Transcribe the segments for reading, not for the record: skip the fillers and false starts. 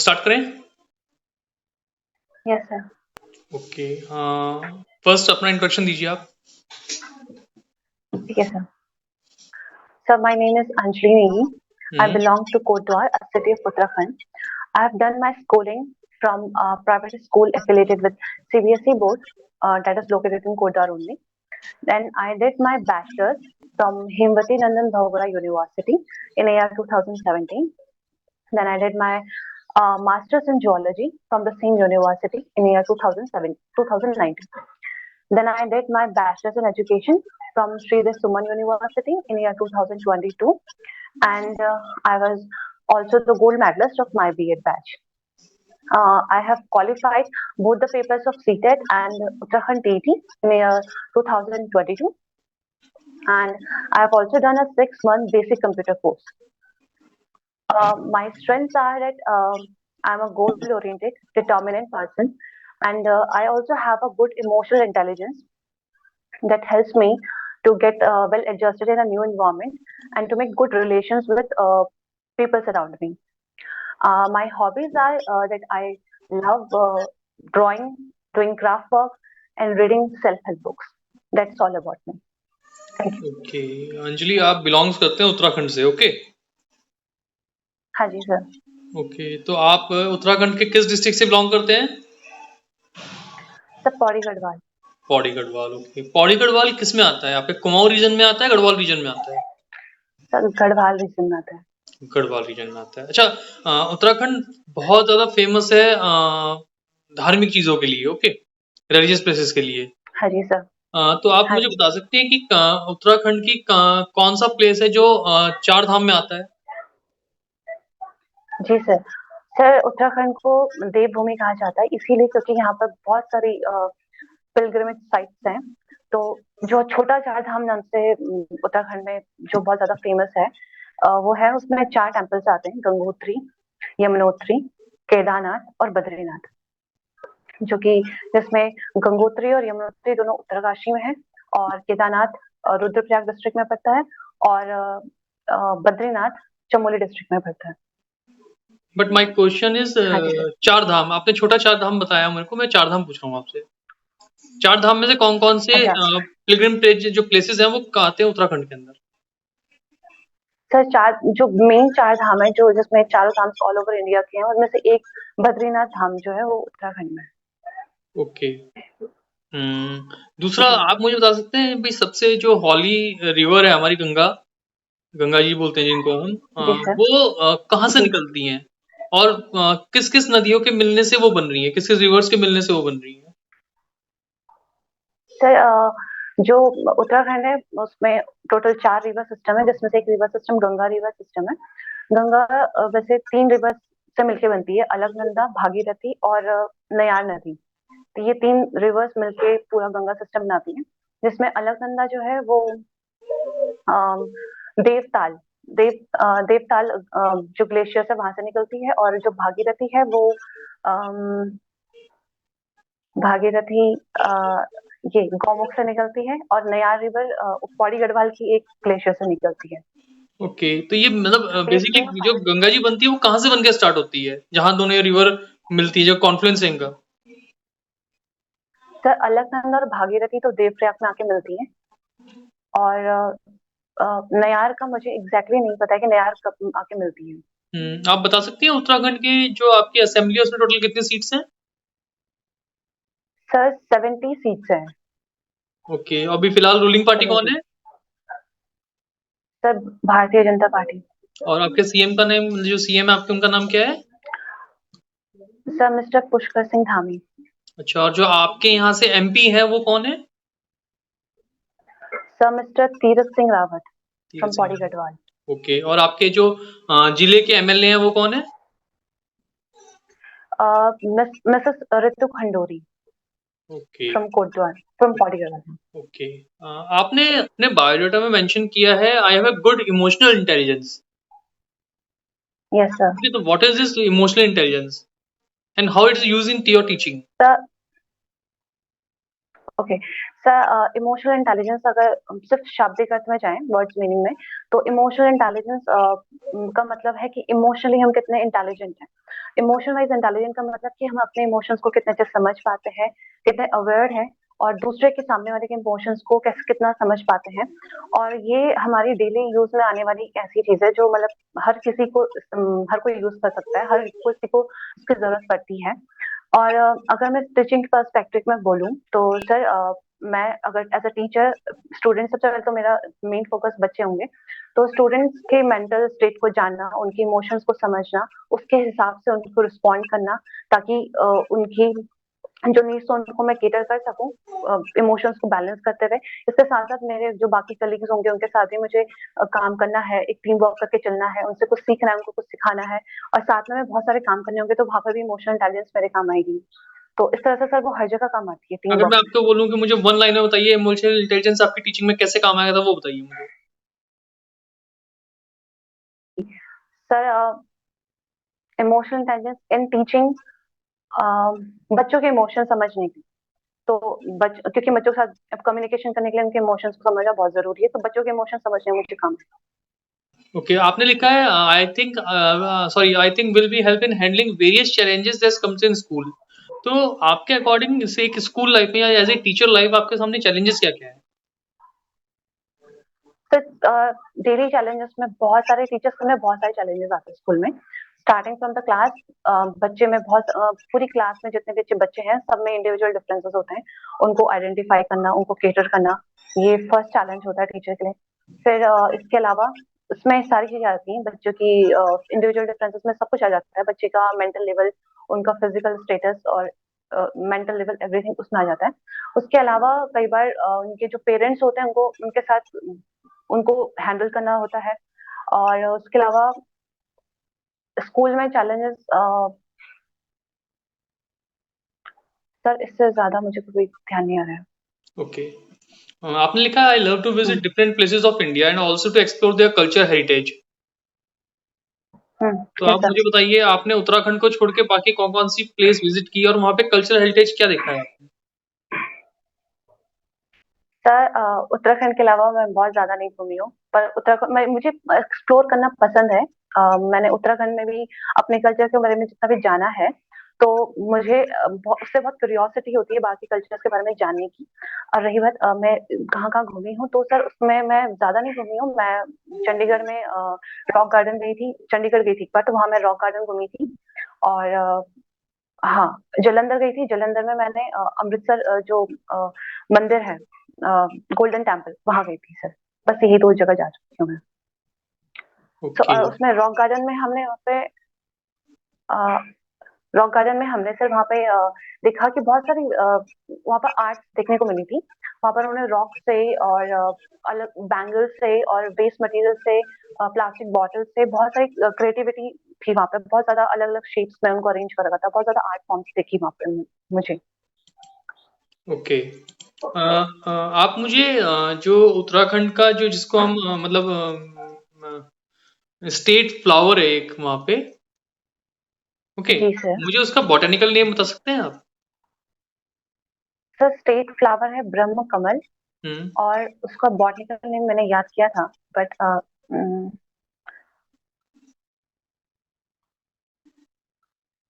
Start करें? Yes sir. Okay, first अपना introduction दीजिए आप। ठीक है sir. Sir, my name is Anjali Negi. I hmm. belong to Kotdwar, a city of Uttarakhand. I have done my schooling from a private school affiliated with CBSE board that is located in Kotdwar only. Then I did my bachelor's from Himvati Nandan Bhavgura University in year 2017. Then I did my master's in geology from the same university in year 2019. Then I did my bachelor's in education from Sri Suman University in year 2022, and I was also the gold medalist of my B.Ed batch. I have qualified both the papers of CTET and Uttarakhand TET in year 2022, and I have also done a 6-month basic computer course. My strengths are that I'm a goal-oriented, determined person, and I also have a good emotional intelligence that helps me to get well adjusted in a new environment and to make good relations with people around me. My hobbies are that I love drawing, doing craft work, and reading self-help books. That's all about me. Thank you. Okay, Anjali आप belongs करते हैं उत्तराखंड से? Okay. हाँ जी sir. Okay, तो आप उत्तराखंड के किस district से बिलोंग करते हैं? सर पौड़ी गढ़वाल। पौड़ी गढ़वाल। ओके, पौड़ी गढ़वाल किस में आता है? आपके कुमाऊं रीजन में आता है, गढ़वाल रीजन में आता है? सर गढ़वाल रीजन में आता है। गढ़वाल रीजन में आता है। अच्छा, उत्तराखंड बहुत ज्यादा फेमस है धार्मिक चीजों के लिए। ओके, रिलीजियस प्लेसेस के लिए। हाँ जी सर। तो आप हाँ मुझे जी। बता सकते हैं कि उत्तराखंड की कौन सा प्लेस है जो चार धाम में आता है? जी सर। सर उत्तराखंड को देवभूमि कहा जाता है इसीलिए क्योंकि यहाँ पर बहुत सारी पिलग्रिमेज साइट्स हैं। तो जो छोटा चार धाम नाम से उत्तराखंड में जो बहुत ज्यादा फेमस है वो है, उसमें 4 टेम्पल्स आते हैं, गंगोत्री, यमुनोत्री, केदारनाथ और बद्रीनाथ। जो कि जिसमें गंगोत्री और यमुनोत्री दोनों उत्तरकाशी में है, और केदारनाथ रुद्रप्रयाग डिस्ट्रिक्ट में पड़ता है, और बद्रीनाथ चमोली डिस्ट्रिक्ट में पड़ता है। बट माय क्वेश्चन इज, हाँ जी सर। चार धाम आपने छोटा चार धाम बताया मेरे को, मैं चार धाम पूछ रहा हूँ आपसे। चार धाम में से कौन कौन से अच्छा पिलग्रिम प्लेस जो प्लेसेस हैं वो कहाँ आते हैं उत्तराखंड के अंदर? सर, चार जो मेन चार धाम है, जो जिसमें चारों धाम ऑल ओवर इंडिया के हैं, उनमें से एक बद्रीनाथ धाम जो है वो उत्तराखंड में है। ओके। दूसरा, आप मुझे बता सकते हैं भाई, सबसे जो हॉली रिवर है हमारी गंगा, गंगा जी बोलते हैं जिनको हम, जी सर। वो कहाँ से जी निकलती हैं? और किस किस नदियों के मिलने से वो बन रही है, किस किस रिवर्स के मिलने से वो बन रही है? सर, जो उत्तराखंड है उसमें टोटल 4 रिवर सिस्टम है, जिसमें से एक river system Ganga river system है। गंगा वैसे 3 रिवर से मिलके बनती है, अलकनंदा, भागीरथी और नयार नदी। तो ये 3 रिवर्स मिलके पूरा गंगा सिस्टम बनाती है, जिसमें अलकनंदा जो है वो अम, देवताल देवताल जो ग्लेशियर से वहां से निकलती है, और जो भागीरथी है वो अम, भागीरथी ये गौमुख से निकलती है, और नयार रिवर पौड़ी गढ़वाल की एक ग्लेशियर से निकलती है। ओके, तो ये मतलब तो ये तीनों बेसिकली जो फाइनल। गंगा जी बनती है वो कहाँ से बन के स्टार्ट होती है, जहां दोनों ये रिवर मिलती है, जो कॉन्फ्लुएंस है इनका? सर अलकनंदा और भागीरथी तो देवप्रयाग में आके मिलती है, और नयार का मुझे एग्जैक्टली नहीं पता है कि नयार कब आके मिलती है। आप बता सकती हैं उत्तराखंड की जो आपकी असेंबली है उसमें टोटल कितनी सीट्स हैं? सर 70 सीट्स हैं। ओके, अभी फिलहाल रूलिंग पार्टी कौन 70। है? Sir Bharatiya Janata party. और आपके सीएम का नेम, जो सीएम है आपके, उनका नाम क्या है? Sir mister Pushkar Singh Dhami. अच्छा, और जो आपके यहाँ से एमपी है वो कौन है? Sir mister Tirath Singh Rawat Tirath from Singh Pauri Rawat. Garhwal. Okay, और आपके जो जिले के एमएलए हैं वो कौन है? Mrs Ritu Khandori okay. From Kotdwar, from Pauri Garhwal. Okay, आपने अपने बायोडाटा में मेंशन किया है I have a good emotional intelligence. Yes sir. Okay, so what is this emotional intelligence and how it is used in your teaching? Sir okay sir, emotional intelligence अगर सिर्फ शाब्दिक अर्थ में जाएं, वर्ड्स मीनिंग में, तो emotional intelligence का मतलब है कि इमोशनली हम कितने इंटेलिजेंट हैं। इमोशन वाइज इंटेलिजेंट का मतलब कि हम अपने इमोशंस को कितने अच्छे से समझ पाते हैं, कितने अवेयर हैं, और दूसरे के सामने वाले के इमोशंस को कैसे कितना समझ पाते हैं। और ये हमारी डेली यूज में आने वाली एक ऐसी चीज है जो मतलब हर किसी को हर कोई यूज कर सकता है, हर किसी को उसकी जरूरत पड़ती है। और अगर मैं टीचिंग पर्सपेक्टिव में बोलूँ तो सर, मैं अगर एज अ टीचर स्टूडेंट, सबसे पहले तो मेरा मेन फोकस बच्चे होंगे। तो स्टूडेंट्स के मेंटल स्टेट को जानना, उनके इमोशंस को समझना, उसके हिसाब से उनको रिस्पॉन्ड करना, ताकि उनकी जो नीड्स हो उनको मैं केटर कर सकूं, इमोशंस को बैलेंस करते हुए। इसके साथ साथ मेरे जो बाकी कलीग्स होंगे उनके साथ भी मुझे काम करना है, एक टीम वर्क करके चलना है, उनसे कुछ सीखना है, उनको कुछ सिखाना है, और साथ में बहुत सारे काम करने होंगे, तो वहां पर भी इमोशनल इंटेलिजेंस मेरे काम आएगी। तो इस तरह से सर वो हर जगह काम आती है, टीम अगर मैं वर्क आपको बोलूँ कि मुझे वन लाइन में बताइए इमोशनल इंटेलिजेंस आपकी टीचिंग में कैसे काम आएगा, तो वो बताइए मुझे। में। Sir, emotional intelligence in teaching, बच्चों के इमोशन समझने की। तो क्योंकि बच्चों के साथ कम्युनिकेशन करने के लिए उनके इमोशंस को समझना बहुत जरूरी है, तो बच्चों के इमोशन समझने में मुझे काम है। ओके, आपने लिखा है I think will be help in handling various challenges that comes in school. तो आपके अकॉर्डिंग से एक स्कूल लाइफ में या एज ए टीचर लाइफ आपके सामने चैलेंजेस क्या क्या है? तो डेली चैलेंजेस में बहुत सारे टीचर्स में बहुत सारे चैलेंजेस आते हैं स्कूल में। स्टार्टिंग फ्रॉम द क्लास, बच्चे में बहुत पूरी क्लास में जितने भी बच्चे हैं सब में इंडिविजुअल डिफरेंसेस होते हैं। उनको आइडेंटिफाई करना, उनको केटर करना, ये फर्स्ट चैलेंज होता है टीचर के लिए। फिर इसके अलावा उसमें सारी चीजें आती हैं, बच्चों की इंडिविजुअल डिफरेंसेस में सब कुछ आ जाता है, बच्चे का मेंटल लेवल, उनका फिजिकल स्टेटस और मेंटल लेवल, एवरीथिंग उसमें आ जाता है। उसके अलावा कई बार उनके जो पेरेंट्स होते हैं उनको उनके साथ उनको हैंडल करना होता है। और उसके अलावा स्कूल में चैलेंजेस, सर इससे ज्यादा मुझे कोई ध्यान नहीं आ रहा है। ओके, आपने लिखा I love to visit different places of India and also to explore their culture heritage. तो यस आप सर। मुझे बताइए, आपने उत्तराखंड को छोड़ के बाकी कौन कौन सी प्लेस विजिट की और वहाँ पे कल्चरल हेरिटेज क्या देखा है आपने? सर, उत्तराखंड के अलावा मैं बहुत ज्यादा नहीं घूमी हूँ, पर उत्तराखंड मुझे एक्सप्लोर करना पसंद है। मैंने उत्तराखंड में भी अपने कल्चर के बारे में जितना भी जाना है, तो मुझे उससे बहुत क्यूरियोसिटी होती है बाकी कल्चर्स के बारे में जानने की। और रही बात मैं कहाँ कहाँ घूमी हूँ, तो सर उसमें मैं ज्यादा नहीं घूमी हूँ। मैं चंडीगढ़ में रॉक गार्डन गई थी, चंडीगढ़ गई थी, बट वहां मैं रॉक गार्डन घूमी थी। और हाँ, जलंधर गई थी। जलंधर में मैंने अमृतसर जो मंदिर है, गोल्डन टेम्पल, वहां गई थी सर। बस यही दो जगह जा चुकी हूँ मैं। तो ओके। उसमें रॉक गार्डन में हमने वहाँ पे रॉक गार्डन में हमने सर वहाँ पे देखा कि बहुत सारी वहाँ पर आर्ट्स देखने को मिली थी। वहाँ पर उन्होंने रॉक से और अलग बैंगल्स से और वेस्ट मटेरियल से, प्लास्टिक बॉटल से, बहुत सारी क्रिएटिविटी थी वहाँ पे। बहुत ज्यादा अलग अलग शेप्स में उनको अरेंज कर रखा था। बहुत ज्यादा आर्ट फॉर्म्स देखी वहाँ पे मुझे। ओके, आप मुझे जो उत्तराखंड का जो जिसको हम स्टेट फ्लावर है एक वहाँ पे, ओके, जी सर। मुझे उसका बॉटेनिकल नेम बता सकते हैं आप? सर स्टेट फ्लावर है ब्रह्म कमल, हम्म। और उसका बॉटनिकल नेम मैंने याद किया था, बट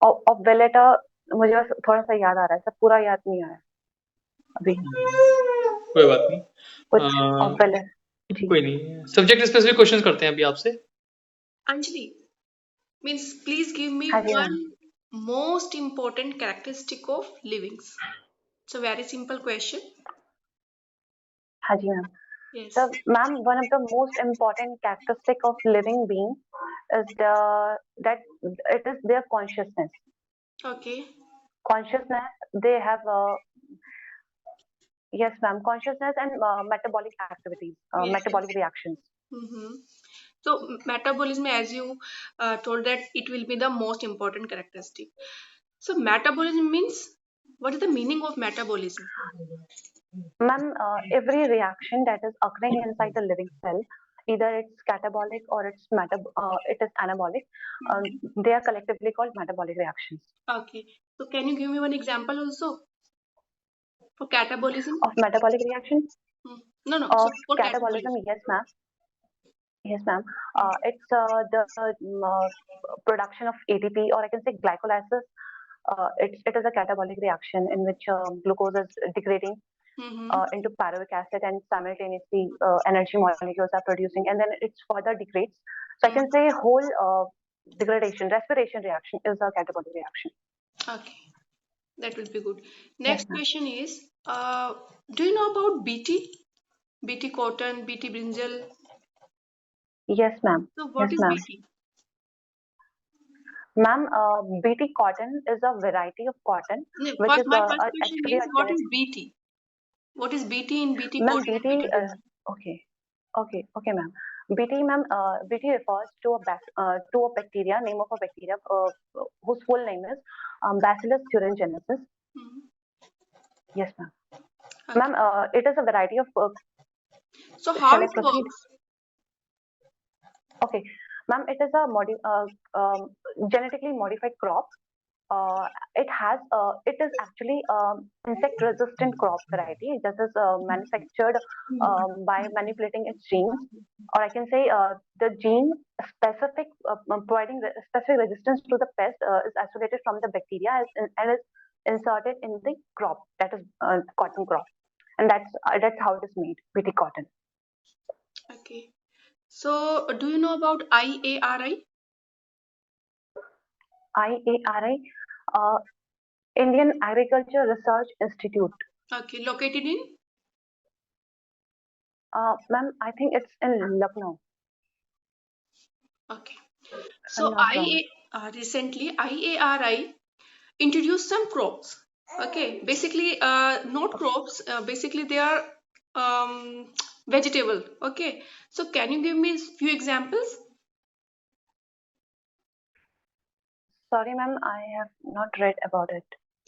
ऑब्वेलेटा, मुझे बस थोड़ा सा याद आ रहा है सर, पूरा याद नहीं आ रहा है अभी। कोई बात नहीं। कुछ अ, ऑब्वेले जी। कोई नहीं, सब्जेक्ट स्पेसिफिक क्वेश्चन करते हैं अभी आपसे। Anjali, means please give me हाँ जी ma'am. one most important characteristic of livings. It's a very simple question. हाँ जी ma'am. Yes. So, ma'am, one of the most important characteristic of living being is that it is their consciousness. Okay. Consciousness, they have yes, ma'am, consciousness and metabolic activities, Yes. metabolic reactions. Mm-hmm. So metabolism, as you told that it will be the most important characteristic. So metabolism means what is the meaning of metabolism? Ma'am, every reaction that is occurring inside the living cell, either it's catabolic or it is anabolic, they are collectively called metabolic reactions. Okay. So can you give me one example also for catabolism? Of metabolic reaction, No, no. So of for catabolism, catabolism. yes, ma'am. Yes, ma'am. It's the production of ATP, or I can say glycolysis. It is a catabolic reaction in which glucose is degrading Mm-hmm. into pyruvic acid, and simultaneously energy molecules are producing, and then it further degrades. So I can say whole degradation, respiration reaction is a catabolic reaction. Okay, that will be good. Yes, Next ma'am. question is, do you know about BT? BT cotton, BT brinjal. Yes, ma'am. So Yes, what is ma'am. BT? Ma'am, BT cotton is a variety of cotton, No, which first, is my first question actually is, a what is genetic. BT? What is BT in BT Ma'am, cotton and BT, BT brinjal? okay, okay, ma'am. BT, ma'am, BT refers to to a bacteria, name of a bacteria, whose full name is Bacillus thuringiensis. Mhm. Yes, ma'am. Okay. Ma'am, it is a variety of. So how Shall I it proceed? works? Okay, ma'am, it is a genetically modified crop. Uh, it is actually insect resistant crop variety. This is manufactured by manipulating its genes, or I can say the gene specific providing specific resistance to the pest is isolated from the bacteria and is inserted in the crop, that is cotton crop, and that's how it is made, BT cotton. Okay. So do you know about IARI? IARI, uh, Indian Agriculture Research Institute. Okay, located in? Ma'am, I think it's in Lucknow, Okay. if I'm So not wrong. recently IARI introduced some crops. Okay, basically not crops. Basically they are vegetable. Okay. So can you give me few examples? Sorry, ma'am, I have not read about it.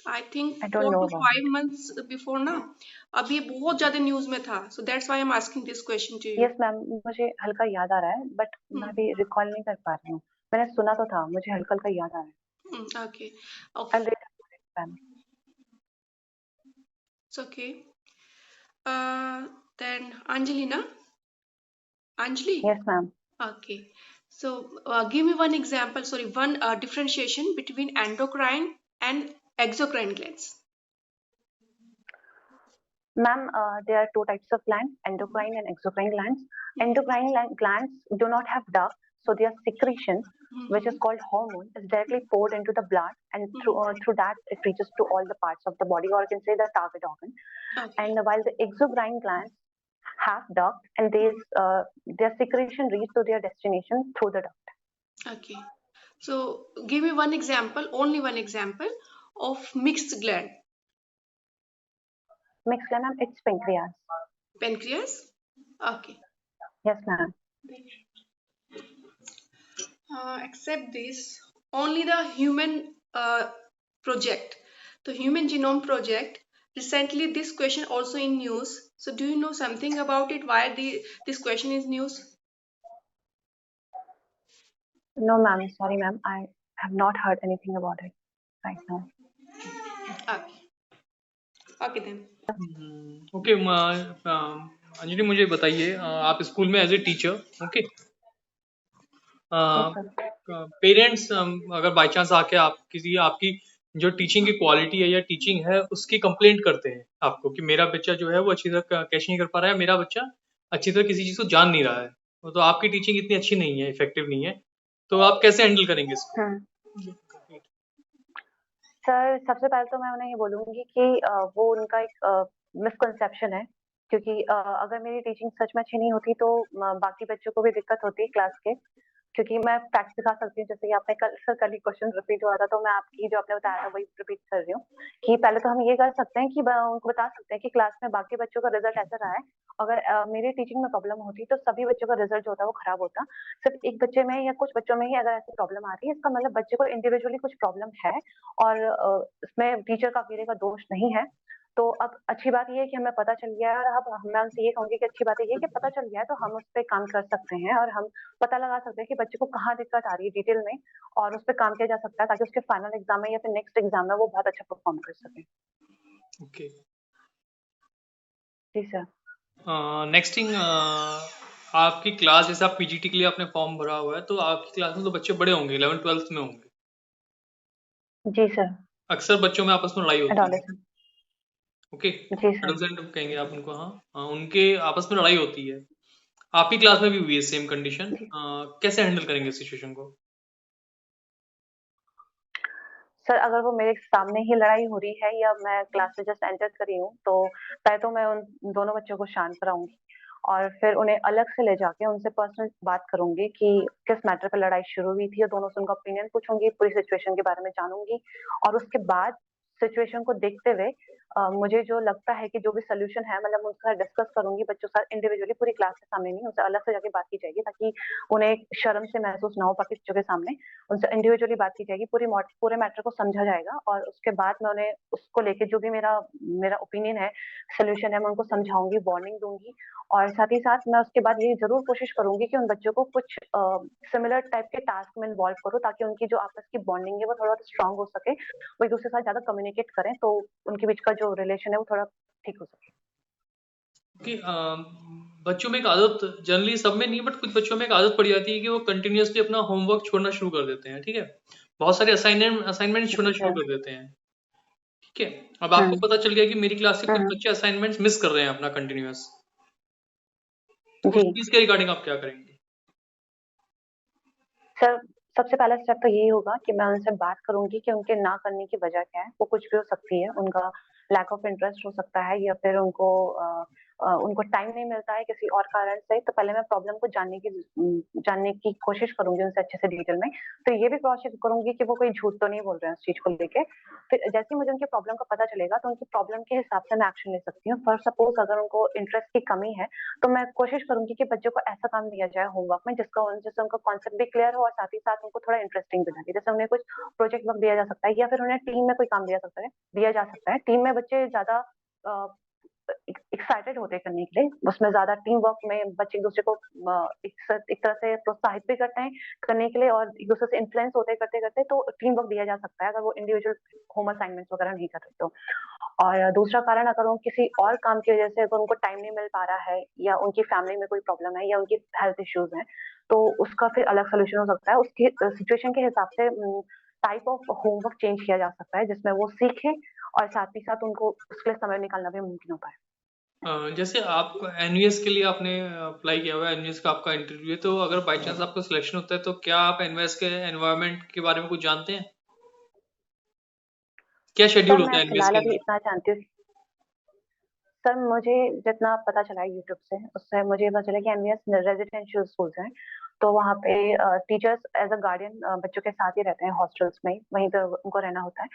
I think I don't four know to about five it. months before ना अब ये बहुत ज्यादा news में था. So that's why I'm asking this question to you. Yes ma'am, मुझे हल्का याद आ रहा है, बट मैं Hmm. अभी रिकॉल नहीं कर पा रही हूँ. मैंने सुना तो था, मुझे हल्का हल्का याद आ रहा है. Okay. I Okay. Late ma'am. It's okay. Then Angelina. Anjali. Yes ma'am. Okay. So give me one example. Sorry, one differentiation between endocrine and exocrine glands. Ma'am, there are two types of glands, endocrine and exocrine glands. Endocrine glands do not have ducts, so their secretion, which is Mm-hmm. called hormone, is directly poured into the blood, and through that it reaches to all the parts of the body, or you can say the target organ. Okay. And while the exocrine glands have duct, and their secretion reach to their destination through the duct. Okay. So give me one example, only one example of mixed gland. Mixed gland, ma'am, it's pancreas. Pancreas. Okay. Yes, ma'am. Except this, only the human project, the Human Genome Project. Recently, this question also in news. So, do you know something about it? Why this question is news? No, ma'am. Sorry, ma'am. I have not heard anything about it right now. Okay, okay then. Okay Anjali मुझे बताइए आप school में as a teacher okay Yes, sir. Parents अगर by chance आके आप किसी आपकी जो टीचिंग की क्वालिटी है या टीचिंग है उसकी कंप्लेंट करते हैं आपको कि मेरा बच्चा जो है वो अच्छी तरह कैच नहीं कर पा रहा है, मेरा बच्चा अच्छी तरह किसी चीज को जान नहीं रहा है, तो आपकी टीचिंग इतनी अच्छी नहीं है, इफेक्टिव नहीं है, तो आप कैसे हैंडल करेंगे इसको? सर, सबसे पहले तो मैं उन्हें ये बोलूंगी कि वो उनका एक मिसकंसेप्शन है, क्योंकि अगर मेरी टीचिंग सच में अच्छी नहीं होती तो बाकी बच्चों को भी दिक्कत होती क्लास के, क्योंकि मैं फैक्ट दिखा सकती हूँ, जैसे कि आपने कल ही क्वेश्चन रिपीट हुआ था, तो मैं आपकी जो आपने बताया था वही रिपीट कर रही हूँ कि पहले तो हम ये कर सकते हैं कि उनको बता सकते हैं कि क्लास में बाकी बच्चों का रिजल्ट ऐसा रहा है, अगर मेरी टीचिंग में प्रॉब्लम होती तो सभी बच्चों का रिजल्ट जो होता है वो खराब होता, सिर्फ एक बच्चे में या कुछ बच्चों में ही अगर ऐसी प्रॉब्लम आ रही है, इसका मतलब बच्चे को इंडिविजुअली कुछ प्रॉब्लम है, और इसमें टीचर का अकेले का दोष नहीं है. तो अब अच्छी बात ये है कि हमें पता चल गया है, और अब मैं उनसे ये कहूंगी कि अच्छी बात है ये कि पता चल गया है तो हम उस पर काम कर सकते हैं, और हम पता लगा सकते हैं कि बच्चे को कहाँ दिक्कत आ रही है डिटेल में, और उस पर काम किया जा सकता है ताकि उसके फाइनल एग्जाम में या फिर नेक्स्ट एग्जाम में वो बहुत अच्छा परफॉर्म कर सके. ओके, जी सर. नेक्स्ट थिंग आपकी क्लास, जैसे आप पीजीटी के लिए आपने फॉर्म भरा हुआ है, तो आपकी क्लास में तो बच्चे बड़े होंगे, 11th-12th में होंगे। जी सर। अक्सर बच्चों में आपस में लड़ाई होती है। एडोलेसेंट। ओके, जी सर। एडोलसेंट कहेंगे आप उनको। हाँ हाँ, उनके आपस में लड़ाई होती है। आपकी क्लास में भी हुई है सेम कंडीशन, जी कैसे हैंडल करेंगे सिचुएशन को? सर, अगर वो मेरे सामने ही लड़ाई हो रही है या मैं क्लास में जस्ट एंटर करी हूँ, तो पहले तो मैं उन दोनों बच्चों को शांत कराऊंगी और फिर उन्हें अलग से ले जाके उनसे पर्सनल बात करूंगी कि किस मैटर पे लड़ाई शुरू हुई थी, और दोनों से उनका ओपिनियन पूछूंगी, पूरी सिचुएशन के बारे में जानूंगी, और उसके बाद सिचुएशन को देखते हुए मुझे जो लगता है कि जो भी सोल्यूशन है, मतलब उनके साथ डिस्कस करूंगी, बच्चों के साथ इंडिविजुअली, पूरी क्लास के सामने नहीं, उनसे अलग से जाके बात की जाएगी, ताकि उन्हें शर्म से महसूस ना हो बाकी बच्चों के सामने। उनसे इंडिविजुअली बात की जाएगी, पूरे मैटर को समझा जाएगा, और उसके बाद मैं उन्हें उसको लेके जो भी मेरा मेरा ओपिनियन है, सोल्यूशन है, मैं उनको समझाऊंगी, वार्निंग दूंगी, और साथ ही साथ मैं उसके बाद ये जरूर कोशिश करूंगी कि उन बच्चों को कुछ सिमिलर टाइप के टास्क में इन्वॉल्व करूँ, ताकि उनकी जो आपस की बॉन्डिंग है वो थोड़ा स्ट्रांग हो सके, वो एक दूसरे के साथ ज्यादा कम्युनिकेट करें, तो उनके बीच का जो रिलेशन है वो थोड़ा ठीक हो सके। कि बच्चों में एक आदत, जनरली सब में नहीं, बट कुछ बच्चों में एक आदत पड़ जाती है कि वो कंटिन्यूअसली अपना होमवर्क छोड़ना शुरू कर देते हैं। ठीक है, बहुत सारे असाइनमेंट छोड़ना जी शुरू सर। कर देते हैं। ठीक है, अब आपको हम्म। पता चल गया कि मेरी क्लास के कुछ हम्म। बच्चे असाइनमेंट्स मिस कर रहे हैं अपना कंटिन्यूअस, तो जी उस चीज के रिगार्डिंग आप क्या करेंगे? सर, सबसे पहला स्टेप तो यही होगा कि मैं उनसे बात करूंगी कि उनके ना करने की वजह क्या है। वो कुछ भी हो सकती है, उनका लैक ऑफ इंटरेस्ट हो सकता है, या फिर उनको टाइम नहीं मिलता है किसी और कारण से। तो पहले मैं प्रॉब्लम को जानने की कोशिश करूंगी उनसे अच्छे से डिटेल में। तो ये भी क्रॉस चेक करूंगी कि वो कोई झूठ तो नहीं बोल रहे हैं उस चीज को लेके। फिर जैसे ही मुझे उनकी प्रॉब्लम का पता चलेगा, तो उनकी प्रॉब्लम के हिसाब से मैं एक्शन ले सकती हूँ। फॉर सपोज अगर उनको इंटरेस्ट की कमी है, तो मैं कोशिश करूंगी कि बच्चों को ऐसा काम दिया जाए होमवर्क में जिससे उनका कॉन्सेप्ट भी क्लियर हो, और साथ ही साथ उनको थोड़ा इंटरेस्टिंग भी लगे। जैसे उन्हें कुछ प्रोजेक्ट वर्क दिया जा सकता है, या फिर उन्हें टीम में कोई काम दिया जा सकता है। टीम में बच्चे ज्यादा एक्साइटेड होते हैं करने के लिए, उसमें ज्यादा टीम वर्क में बच्चे एक दूसरे को एक तरह से प्रोत्साहित भी करते हैं करने के लिए, और एक दूसरे से इन्फ्लुएंस होते करते करते, तो टीम वर्क दिया जा सकता है अगर वो इंडिविजुअल होम असाइनमेंट्स वगैरह नहीं कर रहे तो। और दूसरा कारण, अगर वो किसी और काम की वजह से अगर उनको टाइम नहीं मिल पा रहा है, या उनकी फैमिली में कोई प्रॉब्लम है, या उनकी हेल्थ इश्यूज हैं, तो उसका फिर अलग सोल्यूशन हो सकता है। उसकी सिचुएशन के हिसाब से टाइप ऑफ होमवर्क चेंज किया जा सकता है, जिसमें वो सीखे, और साथ ही साथ उनको उसके लिए समय निकालना भी मुमकिन हो पाए। जैसे आप एनवीएस के लिए आपने अप्लाई किया हुआ है, एनवीएस का आपका इंटरव्यू है, तो अगर बाई चांस आपका सिलेक्शन होता है, तो क्या आप एनवीएस के एनवायरनमेंट के बारे में कुछ जानते हैं? क्या शेड्यूल सर, होता मैं है एनवीएस फिलहाल के अभी अंदर? इतना जानती हूँ। सर, मुझे जितना पता चला है यूट्यूब से, उससे मुझे पता चला कि एनवीएस रेजिडेंशियल स्कूल्स हैं। तो वहाँ पे टीचर्स एज अ गार्डियन बच्चों के साथ ही रहते हैं, हॉस्टल्स में, वहीं पे उनको रहना होता है।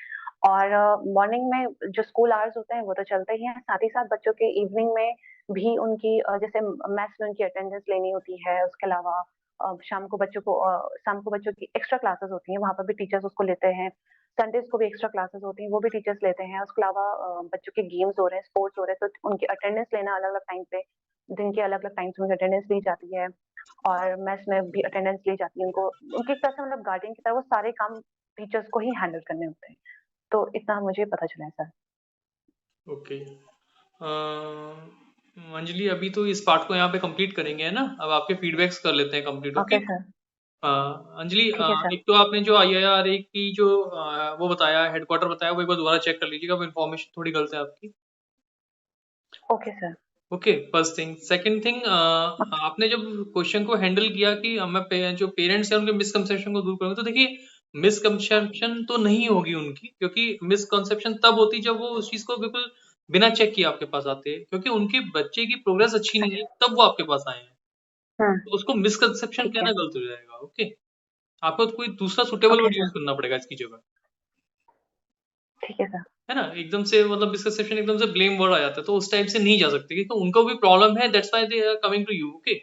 और मॉर्निंग में जो स्कूल आवर्स होते हैं वो तो चलते ही हैं, साथ ही साथ बच्चों के इवनिंग में भी उनकी जैसे मैथ्स में उनकी अटेंडेंस लेनी होती है। उसके अलावा शाम को बच्चों की एक्स्ट्रा क्लासेस होती हैं, वहाँ पर भी टीचर्स उसको लेते हैं। संडेज को भी एक्स्ट्रा क्लासेस होती हैं, वो भी टीचर्स लेते हैं। उसके अलावा बच्चों के गेम्स हो रहे हैं, स्पोर्ट्स हो रहे हैं, तो उनकी अटेंडेंस लेना अलग अलग टाइम पे, दिन के अलग अलग टाइम्स में अटेंडेंस ली जाती है। और मेस में भी अटेंडेंस ली जाती है उनको। उनकी एक तरह से, मतलब गार्डियन की तरह, वो सारे काम टीचर्स को ही हैंडल करने होते हैं। तो इतना मुझे पता चला है सर। ओके, अंजलि अभी तो इस पार्ट को यहाँ पे कंप्लीट करेंगे, है ना? अब आपके फीडबैक्स कर लेते हैं complete. Okay, okay sir. Anjali, ठीक है सर। एक तो आपने जो IIRA की जो वो बताया, हेडक्वार्टर बताया, वो एक बार दोबारा चेक कर लीजिएगा, वो इन्फॉर्मेशन थोड़ी गलत है आपकी। Okay sir. Okay, first thing. Second thing, आपने जब क्वेश्चन को हैंडल किया कि जो पेरेंट्स हैं उनके मिसकंसेप्शन को दूर करूंगा, तो देखिए, मिसकंसेप्शन तो नहीं होगी उनकी, क्योंकि मिसकंसेप्शन तब होती जब वो उस चीज को बिल्कुल बिना चेक किए आपके पास आते हैं, क्योंकि उनके बच्चे की प्रोग्रेस अच्छी नहीं अच्छा। है तब वो आपके पास आए हैं। हम्म। तो उसको मिसकंसेप्शन ठीक कहना है। गलत हो जाएगा। ओके, आपको तो कोई दूसरा suitable okay word use sir. करना पड़ेगा इसकी जगह, ठीक है सर। है ना? एकदम से मतलब मिसकंसेप्शन, एकदम से ब्लेम वर्ड आ जाता है, तो उस टाइप से नहीं जा सकते, क्योंकि उनको भी प्रॉब्लम है, that's why they are coming to you. Okay,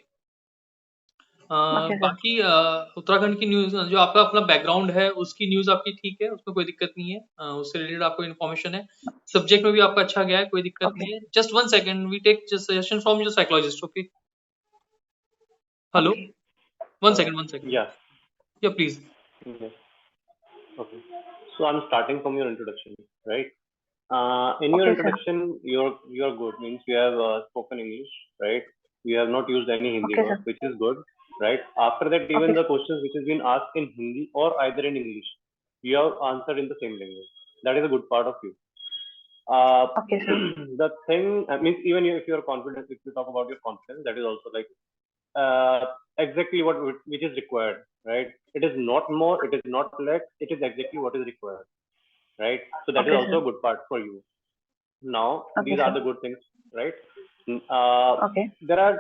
okay sir. बाकी उत्तराखंड की न्यूज़, जो आपका अपना बैकग्राउंड है उसकी न्यूज़ आपकी ठीक है, उसमें कोई दिक्कत नहीं है। उससे रिलेटेड आपको इन्फॉर्मेशन है। सब्जेक्ट में भी आपका अच्छा गया है, कोई दिक्कत ओके। नहीं है। Just one second, we take suggestion from your psychologist. Okay, hello, okay. One second, Yeah. या please. Yes. Okay. So I'm starting from your introduction, right? In your okay sir. introduction, you're good. Means you have spoken English, right? We have not used any Hindi Okay, word, sir. which is good, right? After that, even Okay. the questions which has been asked in Hindi or either in English, you have answered in the same language. That is a good part of you. Okay, sir. The thing, I mean, even if you are confident, if you talk about your confidence, that is also like exactly what which is required, right? It is not more, it is not less, it is exactly what is required, right? So that is Okay, also sir. a good part for you. Now, Okay, these are sir. the good things, right? Okay. There are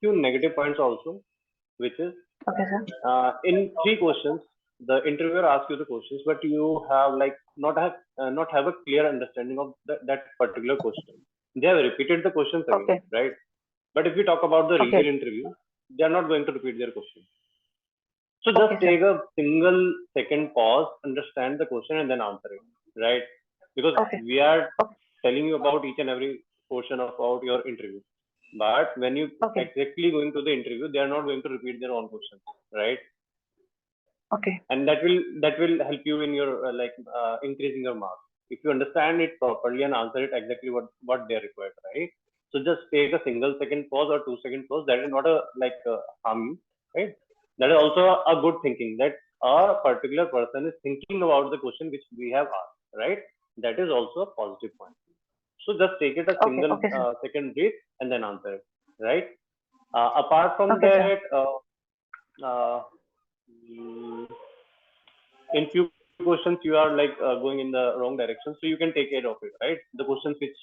few negative points also, which is Okay, sir. in three questions, the interviewer asks you the questions, but you have like not have a clear understanding of that particular question. They have repeated the questions again, Okay. right? But if we talk about the real Okay. interview, they are not going to repeat their question. So Okay, just sir. take a single second pause, understand the question, and then answer it, right? Because Okay. we are Okay. telling you about each and every portion about your interview. But when you Okay. exactly going to the interview, they are not going to repeat their own questions, right? Okay. And that will help you in your increasing your marks if you understand it properly and answer it exactly what they are required, right? So just take a single second pause or 2 second pause. That is not a harm you, right? That is also a good thinking that a particular person is thinking about the question which we have asked, right? That is also a positive point. So just take it a Okay. single Okay, sir. second breath and then answer it, right? Apart from Okay, sir. that, uh, mm, in few questions you are going in the wrong direction, so you can take care of it, right? The questions which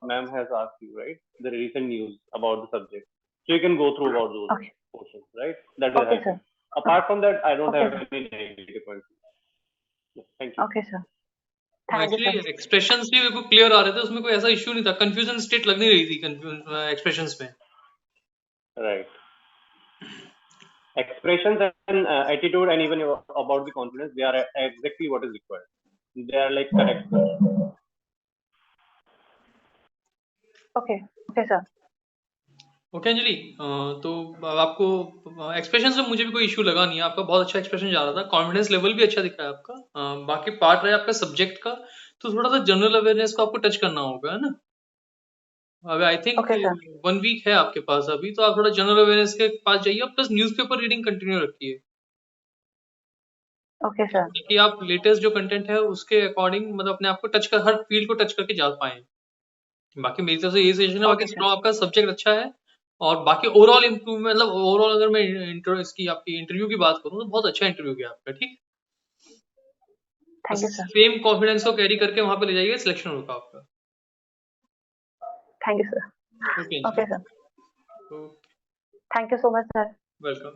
ma'am has asked you, right? The recent news about the subject, so you can go through about those Okay. questions, right? That will Okay, help you. sir. Apart from that, I don't Okay, have sir. any negative points. Thank you. Okay, sir. Thank you, actually sir. Expressions भी बिल्कुल clear आ रहे थे, उसमें कोई ऐसा issue नहीं था, confusion state लग नहीं रही थी एक्सप्रेशंस में. Right. Expressions and attitude and even about the confidence, they are exactly what is required. They are like correct questions. Okay. Okay, sir. Okay Anjali, तो आपको एक्सप्रेशन से मुझे भी कोई इश्यू लगा नहीं है, आपका बहुत अच्छा एक्सप्रेशन जा रहा था, कॉन्फिडेंस लेवल भी अच्छा दिख रहा है आपका. बाकी पार्ट रहा आपका सब्जेक्ट का, तो थोड़ा सा जनरल अवेयरनेस को आपको टच करना होगा, है ना? अभी I think Okay, sir. 1 week है आपके पास अभी, तो आप थोड़ा जनरल अवेयरनेस के पास जाइए, प्लस न्यूज़पेपर रीडिंग कंटिन्यू रखिए, Okay, sir. ताकि आप लेटेस्ट जो कंटेंट है उसके अकॉर्डिंग मतलब अपने आप को टच कर, हर फील्ड को टच करके जा पाए. बाकी मेरी तरफ से ये सजेशन है, बाकी Okay, sir. सुनाओ, आपका सब्जेक्ट अच्छा है और बाकी ओवरऑल इम्प्रूवमेंट, मतलब ओवरऑल अगर मैं इसकी आपकी इंटरव्यू की बात करूँ तो बहुत अच्छा इंटरव्यू गया आपका, ठीक. Thank बस you, sir. सेम कॉन्फिडेंस को कैरी करके वहां पे ले जाइए, सिलेक्शन होगा आपका. Thank you, sir. Okay Okay, sir. जी, Thank you so much, sir. Welcome.